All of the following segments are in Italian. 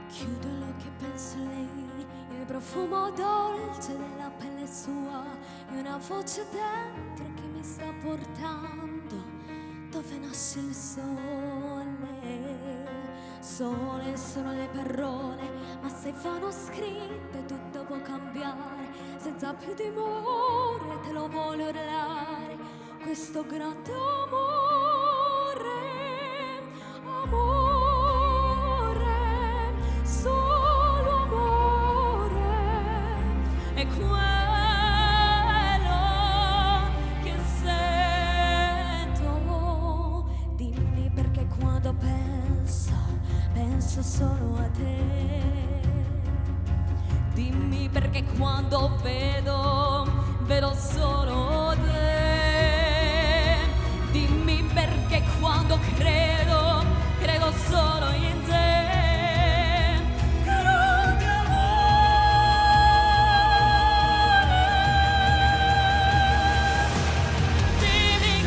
Chiudo l'occhio e penso a lei, il profumo dolce della pelle sua e una voce dentro che mi sta portando dove nasce il sole. Sole sono le parole, ma se vanno scritte tutto può cambiare. Senza più timore te lo voglio urlare, questo grande amore, amore, solo amore, è quello che sento. Dimmi perché quando penso solo a te. Dimmi perché quando vedo solo te. Dimmi perché quando credo solo in te. Grande amore. Dimmi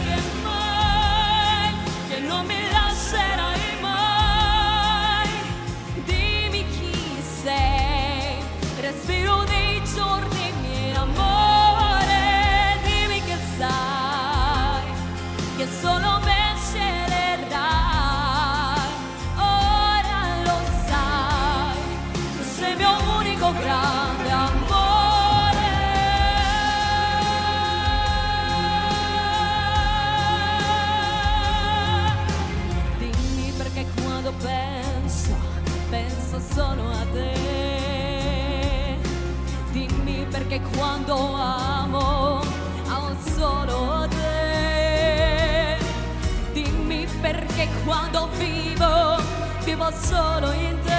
che non mi lascerai mai. Dimmi chi sei, respiro dei giorni miei, amore. Dimmi che sai che solo me sceglierai. Ora lo sai, tu sei il mio unico grande amore. Dimmi perché quando penso solo a te. Dimmi perché quando amo solo te. Dimmi perché quando vivo solo in te.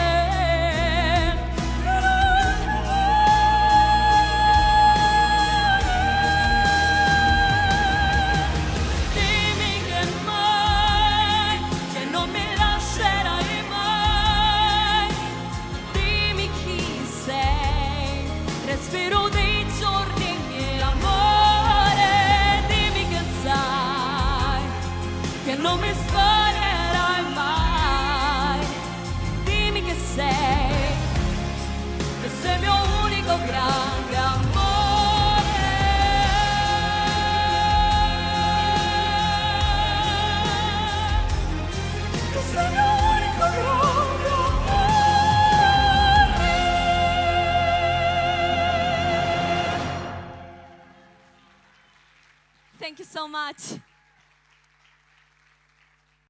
Dimmi che non mi lascerai mai. Dimmi chi sei, respiro dei giorni miei, amore. Dimmi che sai che non mi sbaglierai mai. Dimmi che sei il mio unico grande amore. Che sei il mio unico grande amore. Thank you so much.